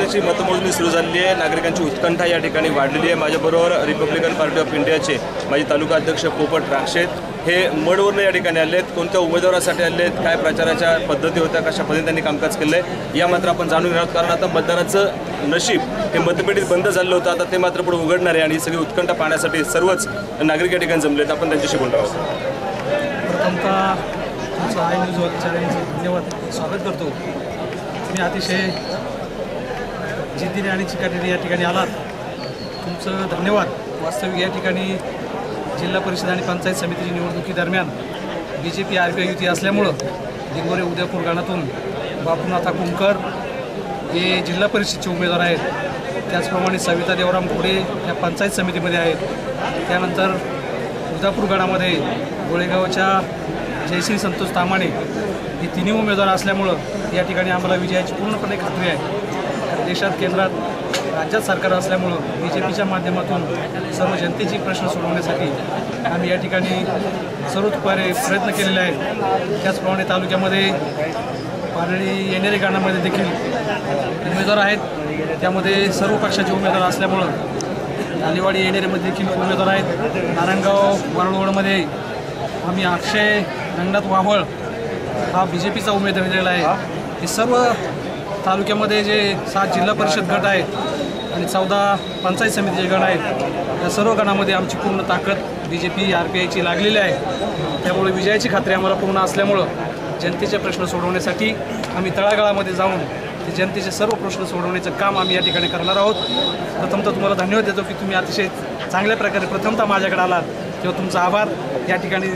पद्धतीची मतमोजणी सुरू झालेली आहे। नागरिकांची उत्कंठा या ठिकाणी वाढलेली आहे। माझ्याबरोबर रिपब्लिकन पार्टी ऑफ इंडियाचे माजी तालुका अध्यक्ष पोपट राक्षेत हे मडवरून या ठिकाणी आले आहेत। कोणत्या उमेदवारासाठी आले आहेत, काय प्रचाराच्या पद्धती होत्या, कशा पद्धतीने त्यांनी कामकाज केलं आहे या मात्र आपण जाणून घेणार आहोत। कारण आता मतदाराचं नशीब हे मतपेटीत बंद झालं होतं, आता ते मात्र पुढे उघडणार आहे आणि सगळी उत्कंठा पाहण्यासाठी सर्वच नागरिक या ठिकाणी जमलेत। आपण त्यांच्याशी बोलणार आहोत। प्रथमतः तुमचं आय न्यूज चॅनलचं धन्यवाद, स्वागत करतो। तुम्ही अतिशय जिद्दीने आणि चिकाटीने या ठिकाणी आलात, तुमचं धन्यवाद। वास्तविक या ठिकाणी जिल्हा परिषद आणि पंचायत समितीची निवडणुकीदरम्यान BJP RPI युती असल्यामुळं दिंगोरे उदयपूर गणातून बापूनाथ कुंकर हे जिल्हा परिषदचे उमेदवार आहेत। त्याचप्रमाणे सविता देवराम घोडे या पंचायत समितीमध्ये आहेत। त्यानंतर उदयपूर गणामध्ये गोळेगावच्या जयश्री संतोष तामाणे हे तिन्ही उमेदवार असल्यामुळं या ठिकाणी आम्हाला विजयाची पूर्णपणे खात्री आहे। देशात केंद्रात राज्यात सरकार असल्यामुळं BJPच्या माध्यमातून सर्व जनतेची प्रश्न सोडवण्यासाठी आम्ही या ठिकाणी सर्वतोपरी प्रयत्न केलेले आहेत। त्याचप्रमाणे तालुक्यामध्ये पारळी येणेरे गणामध्ये देखील उमेदवार आहेत, त्यामध्ये सर्व पक्षाचे उमेदवार असल्यामुळं आलेवाडी येणेरेमध्ये देखील उमेदवार आहेत। नारायणगाव वरळवडमध्ये आम्ही अक्षय रंगनाथ वाहळ हा BJPचा उमेदवार दिलेला आहे। हे सर्व तालुक्यामध्ये जे 7 जिल्हा परिषद गट आहेत आणि 14 पंचायत समितीचे गट आहेत, या सर्व गणामध्ये आमची पूर्ण ताकद BJP RPIची लागलेली आहे। त्यामुळे विजयाची खात्री आम्हाला पूर्ण असल्यामुळं जनतेचे प्रश्न सोडवण्यासाठी आम्ही तळागाळामध्ये जाऊन ते जनतेचे सर्व प्रश्न सोडवण्याचं काम आम्ही या ठिकाणी करणार आहोत। प्रथमतः तुम्हाला धन्यवाद देतो की तुम्ही अतिशय चांगल्या प्रकारे प्रथमतः माझ्याकडे आलात, तेव्हा तुमचा आभार। या ठिकाणी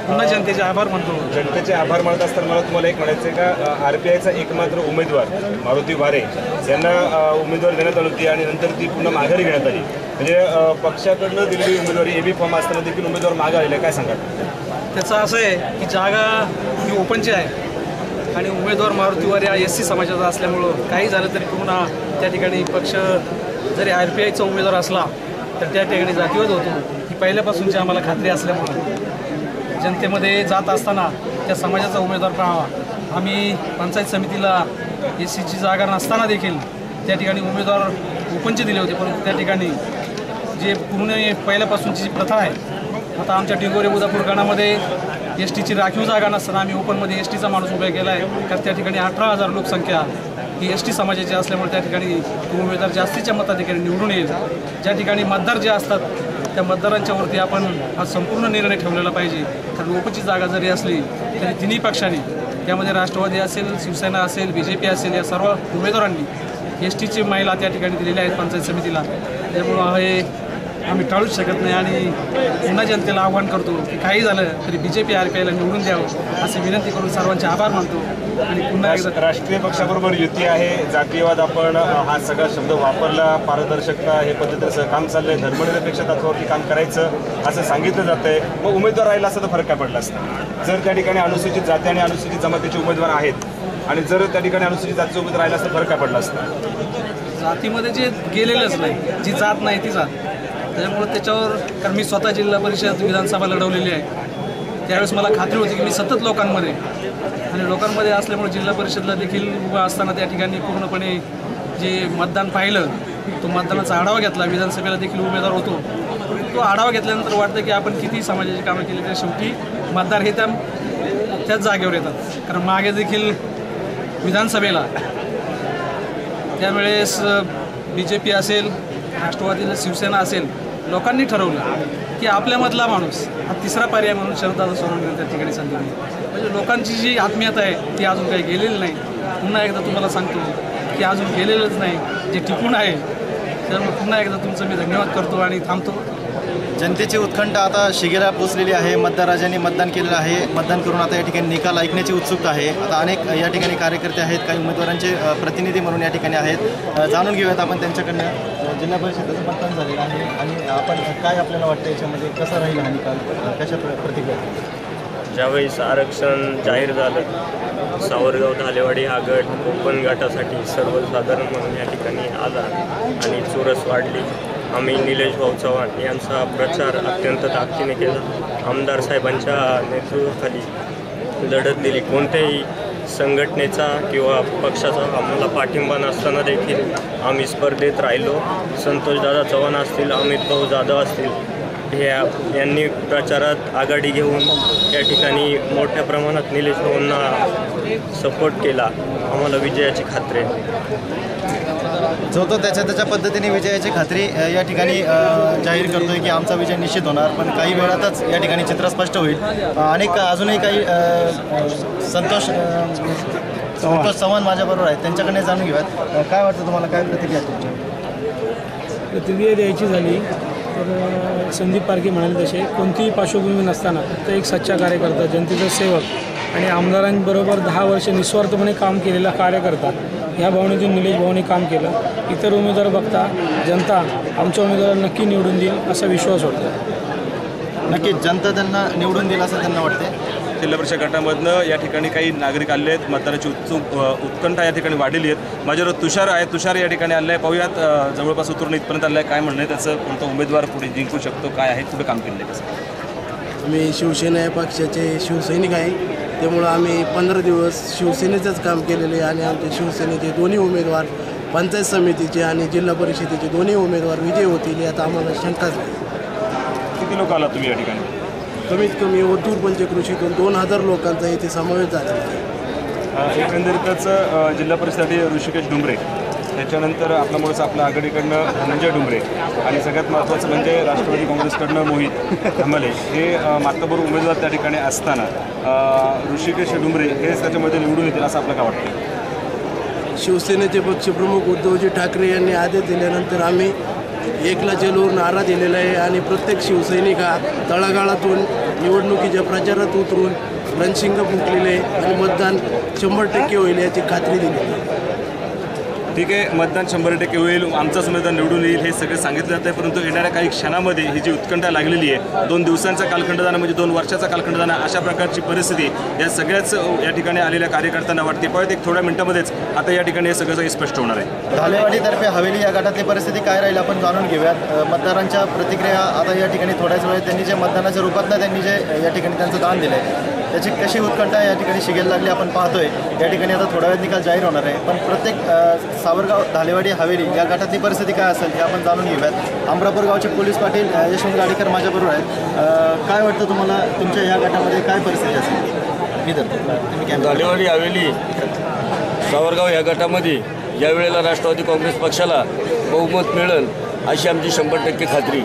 पुन्हा जनतेचे आभार मानतो। जनतेचे आभार मानत असताना मला तुम्हाला एक म्हणायचं आहे का RPIचा एकमात्र उमेदवार मारुती वारे यांना उमेदवारी देण्यात आली होती आणि नंतर ती पुन्हा माघारी घेण्यात आली, म्हणजे पक्षाकडनं दिलेली उमेदवारी AB फॉर्म असताना देखील उमेदवार मागे आलेला आहे, काय सांगा? त्याचं असं आहे की जागा ही ओपनची आहे आणि उमेदवार मारुती वारे हा SC समाजाचा असल्यामुळं काही झालं तरी पुन्हा त्या ठिकाणी पक्ष जरी RPIचा उमेदवार असला तर त्या ठिकाणी जातीवाद होतो, ही पहिल्यापासूनची आम्हाला खात्री असल्यामुळं जनतेमध्ये जात असताना त्या समाजाचा उमेदवार पाहावा। आम्ही पंचायत समितीला SCची जागा नसताना देखील त्या ठिकाणी उमेदवार ओपनचे दिले होते, परंतु त्या ठिकाणी जे पूर्ण पहिल्यापासूनची जी प्रथा आहे, आता आमच्या दिंगोरे उदयपूर गणामध्ये STची राखीव जागा नसताना आम्ही ओपनमध्ये STचा माणूस उभा केला आहे, कारण त्या ठिकाणी 18,000 लोकसंख्या ही ST समाजाची असल्यामुळे त्या ठिकाणी उमेदवार जास्तीच्या मताधिकारी निवडून येईल। ज्या ठिकाणी मतदार जे असतात त्या मतदारांच्यावरती आपण हा संपूर्ण निर्णय ठेवलेला पाहिजे, कारण ओपनची जागा जरी असली तरी तिन्ही पक्षांनी, त्यामध्ये राष्ट्रवादी असेल, शिवसेना असेल, BJP असेल, या सर्व उमेदवारांनी STची महिला त्या ठिकाणी दिलेल्या आहेत पंचायत समितीला। त्यामुळं हे आम्ही टाळूच शकत नाही आणि पुन्हा जनतेला आव्हान करतो की काही झालं तरी BJP RPIला निवडून द्यावं अशी विनंती करून सर्वांचे आभार मानतो। आणि पुन्हा एकदा राष्ट्रीय पक्षाबरोबर युती आहे, जातीयवाद आपण हा सगळा शब्द वापरला, पारदर्शकता हे पद्धतीचं काम चाललंय, धर्मनिरपेक्ष तत्वावरती काम करायचं असं सांगितलं जातंय। मग उमेदवार राहिला असता तर फरक काय पडला असता? जर त्या ठिकाणी अनुसूचित जाती आणि अनुसूचित जमातीचे उमेदवार आहेत आणि जर त्या ठिकाणी अनुसूचित जातीचे उमेदवार राहिला असता फरक काय पडला असता? जातीमध्ये जे गेलेलंच नाही, जी जात नाही ती जात, त्याच्यामुळे त्याच्यावर, कारण मी स्वतः जिल्हा परिषद विधानसभा लढवलेली आहे, त्यावेळेस मला खात्री होती की मी सतत लोकांमध्ये आणि लोकांमध्ये असल्यामुळे जिल्हा परिषदला देखील उभा असताना त्या ठिकाणी पूर्णपणे जे मतदान पाहिलं, तो मतदानाचा आढावा घेतला, विधानसभेला देखील उमेदवार होतो, तो आढावा घेतल्यानंतर वाटतं की आपण किती समाजाची कामं केली तर शेवटी मतदार हे त्याच जागेवर येतात। कारण मागे देखील विधानसभेला त्यावेळेस BJP असेल, राष्ट्रवादीला शिवसेना असेल, लोकांनी ठरवलं की आपल्यामधला माणूस हा तिसरा पर्याय म्हणून शरददादा सोनवणे त्या ठिकाणी संधी दिली। म्हणजे लोकांची जी आत्मीयता आहे ती अजून काही गेलेली नाही। पुन्हा एकदा तुम्हाला सांगतो की अजून गेलेलंच नाही, जे टिकून आहे। त्यामुळे पुन्हा एकदा तुमचं मी धन्यवाद करतो आणि थांबतो। जनतेची उत्कंठा आता शिगेला पोचलेली आहे। मतदारांनी मतदान केलेलं आहे, मतदान करून आता या ठिकाणी निकाल ऐकण्याची उत्सुकता आहे। आता अनेक या ठिकाणी कार्यकर्ते आहेत, काही उमेदवारांचे प्रतिनिधी म्हणून या ठिकाणी आहेत। जाणून घेऊयात आपण त्यांच्याकडनं। जिल्हा परिषदेचं मतदान झालेलं आहे आणि आपण काय आपल्याला वाटतं याच्यामध्ये कसा राहील हा निकाल, कशा प्रतिक्रिया? ज्यावेळेस आरक्षण जाहीर झालं, सावरगाव धालेवाडी हा गट कोकण गटासाठी सर्वसाधारण म्हणून या ठिकाणी आला आणि चुरस वाढली। आम्ही निलेश भाऊ चव्हाण यांचा प्रचार अत्यंत ताकदीने केला। आमदार साहेबांच्या नेतृत्वाखाली लढत दिली। कोणत्याही संघटनेचा किंवा पक्षाचा आम्हाला पाठिंबा नसताना देखील आम्ही स्पर्धेत राहिलो. संतोषदादा चव्हाण असतील, अमित भाऊ जाधव असतील, यांनी प्रचारात आघाडी घेऊन या ठिकाणी मोठ्या प्रमाणात निलेश भाऊंना सपोर्ट केला. आम्हाला विजयाची खात्री आहे. जो तो त्याच्या पद्धतीने विजयाची खात्री या ठिकाणी जाहीर करतोय की आमचा विजय निश्चित होणार, पण काही वेळातच या ठिकाणी चित्र स्पष्ट होईल. अनेक अजूनही काही संतोष चव्हाण माझ्याबरोबर आहेत, त्यांच्याकडे जाणून घेऊयात. काय वाटतं तुम्हाला, काय प्रतिक्रिया तुमची? प्रतिक्रिया द्यायची झाली तर संदीप पारखे म्हणाले तसे कोणतीही पार्श्वभूमी नसताना फक्त एक सच्चा कार्यकर्ता, जनतेचा सेवक आणि आमदारांबरोबर 10 वर्ष निस्वार्थपणे काम केलेला कार्यकर्ता ह्या भावनेतून निलेश भाऊंनी काम केलं. इतर उमेदवार बघता जनता आमच्या उमेदवाराला नक्की निवडून देईल असा विश्वास वाटतो. नक्कीच जनता त्यांना निवडून देईल असं त्यांना वाटते. जिल्हा परिषद गटामधनं या ठिकाणी काही नागरिक आले आहेत. मतदाराची उत्कंठा या ठिकाणी वाढलेली आहेत. माझ्याबरोबर तुषार आहे. तुषार या ठिकाणी आलं आहे. पाहूयात जवळपास उतरून इथपर्यंत आलं आहे. काय म्हणणं आहे त्याचं, कोणता उमेदवार पुढे जिंकू शकतो, काय आहे, कुठे काम केलं आहे कसं? आम्ही शिवसेना या पक्षाचे शिवसैनिक आहे, त्यामुळं आम्ही 15 दिवस शिवसेनेचंच काम केलेलं आहे आणि आमचे शिवसेनेचे दोन्ही उमेदवार पंचायत समितीचे आणि जिल्हा परिषदेचे दोन्ही उमेदवार विजय होतील यात आम्हाला शंकाच नाही. किती लोक आला तुम्ही या ठिकाणी? कमीत कमी ओतूर पंचकृषीतून 2000 लोकांचा इथे समावेश झालेला आहे. एकंदरीतच जिल्हा परिषदेसाठी ऋषिकेश डुंबरे, त्याच्यानंतर आपला आघाडीकडनं धनंजय डुंबरे आणि सगळ्यात महत्त्वाचं म्हणजे राष्ट्रवादी काँग्रेसकडनं मोहित धमाले हे मातबर उमेदवार त्या ठिकाणी असताना ऋषिकेश डुंबरे हे त्याच्यामध्ये निवडून येतील असं आपलं काय वाटतं? शिवसेनेचे पक्षप्रमुख उद्धवजी ठाकरे यांनी आदेश दिल्यानंतर आम्ही एकला चेलवर नारा दिलेला आहे आणि प्रत्येक शिवसैनिक हा तळागाळातून निवडणुकीच्या प्रचारात उतरून रणशिंग फुंकलेले आणि मतदान 100% होईल याची खात्री दिली. ठीक आहे, मतदान 100% होईल, आमचाच उमेदवार निवडून येईल हे सगळं सांगितलं जातं आहे. परंतु येणाऱ्या काही क्षणामध्ये ही जी उत्कंठा लागलेली आहे, 2 दिवसांचा कालखंड जाणं म्हणजे 2 वर्षाचा कालखंड जाणं, अशा प्रकारची परिस्थिती या सगळ्याच या ठिकाणी आलेल्या कार्यकर्त्यांना वाटते. पण एक थोड्या मिनिटामध्येच आता या ठिकाणी हे सगळं काही स्पष्ट होणार आहे. धालेवाडीतर्फे हवेली या गटातली परिस्थिती काय राहील आपण जाणून घेऊयात. मतदारांच्या प्रतिक्रिया आता या ठिकाणी थोड्याच वेळात त्यांनी जे मतदानाच्या रूपातनं त्यांनी जे या ठिकाणी त्यांचं दान दिलं आहे त्याची कशी उत्कंठा या ठिकाणी शिगेला लागली आपण पाहतोय. या ठिकाणी आता थोड्या वेळात निकाल जाहीर होणार आहे, पण प्रत्येक सावरगाव धालेवाडी हवेली या गटातली परिस्थिती काय असेल हे आपण जाणून घेऊयात. अमरापूर गावचे पोलीस पाटील यशवंत गाडेकर माझ्याबरोबर आहेत. काय वाटतं तुम्हाला, तुमच्या या गटामध्ये काय परिस्थिती असेल? मी तर धालेवाडी हवेली सावरगाव या गटामध्ये यावेळेला राष्ट्रवादी काँग्रेस पक्षाला बहुमत मिळेल अशी आमची 100% खात्री.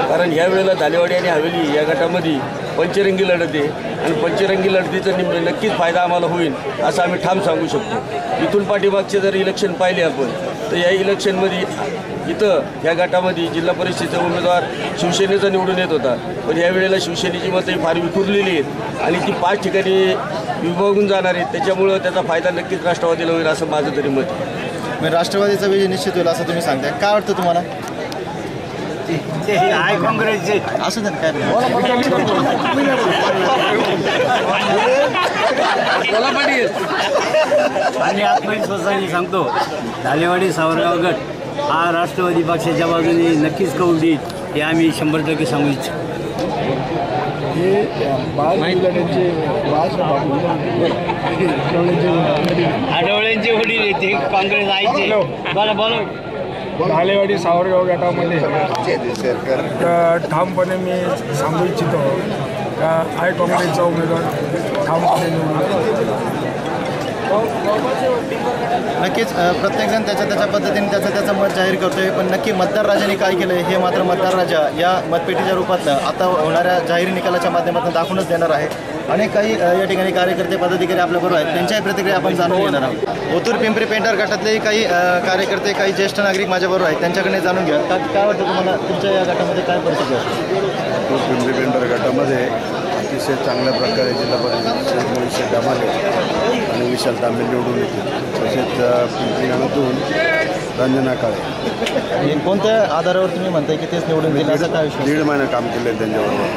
कारण ह्या वेळेला धालेवाडी आणि हवेली या गटामध्ये पंचरंगी लढत आहे आणि पंचरंगी लढतीचा नक्कीच फायदा आम्हाला होईल असं आम्ही ठाम सांगू शकतो. इथून पाठीमागचे जर इलेक्शन पाहिले आपण तर या इलेक्शनमध्ये इथं ह्या गटामध्ये जिल्हा परिषदेचा उमेदवार शिवसेनेचा निवडून येत होता, पण यावेळेला शिवसेनेची मतं फार विखुरलेली आहेत आणि ती 5 ठिकाणी विभागून जाणार आहेत. त्याच्यामुळं त्याचा फायदा नक्कीच राष्ट्रवादीला होईल असं माझं तरी मत आहे. राष्ट्रवादीचा विजय निश्चित होईल असं तुम्ही सांगताय. काय वाटतं तुम्हाला? आहे काँग्रेसचे असं तर काय आणि आत्मविश्वासाने सांगतो धालेवाडी सावरगाव गट हा राष्ट्रवादी पक्षाच्या बाजूने नक्कीच कौल देईल हे आम्ही 100% सांगू इच्छितो. आढळ्यांचे वडील येते काँग्रेस आईचे बोला. धालेवाडी सावरगाव गटामध्ये ठामपणे मी सांगू इच्छितो का आहे काँग्रेसचा उमेदवार ठामपणे निवडून. नक्कीच प्रत्येकजण त्याच्या पद्धतीने त्याचं मत जाहीर करतोय, पण नक्की मतदार राजाने काय केलं हे मात्र मतदार राजा या मतपेटीच्या रूपातनं आता होणाऱ्या जाहीर निकालाच्या माध्यमातून दाखवूनच देणार आहे. अनेक काही या ठिकाणी कार्यकर्ते पदाधिकारी आपल्याबरोबर आहेत, त्यांच्याही प्रतिक्रिया आपण जाणून घेणार आहोत. ओतूर पिंपरी पेंढार गटातलेही काही कार्यकर्ते, काही ज्येष्ठ नागरिक माझ्याबरोबर आहेत, त्यांच्याकडे जाणून घ्या. काय वाटतं तुम्हाला, तुमच्या या गटामध्ये काय परिस्थिती असते? ओतूर पिंपरी पेंढार गटामध्ये अतिशय चांगल्या प्रकारे जिल्हा परिषद मोहित धमाले आणि विशाल तांबे निवडून येतील. तसेच पिंपरी गावातून रंजना काळे. कोणत्या आधारावर तुम्ही म्हणताय की तेच निवडून गेले असं काय विश्वास? 1.5 महिना काम केलं आहे त्यांच्याबरोबर.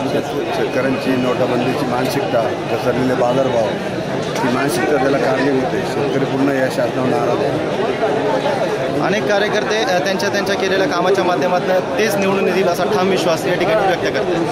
शेतकऱ्यांची नोटाबंदीची मानसिकता, घसरलेले बाजारभाव, ही मानसिकता त्याला कारणीभूत आहे. शेतकरी पूर्ण या शासनावर नाराज आहे. अनेक कार्यकर्ते त्यांच्या केलेल्या कामाच्या माध्यमातून तेच निवडून येतील असा ठाम विश्वास या ठिकाणी व्यक्त करतात.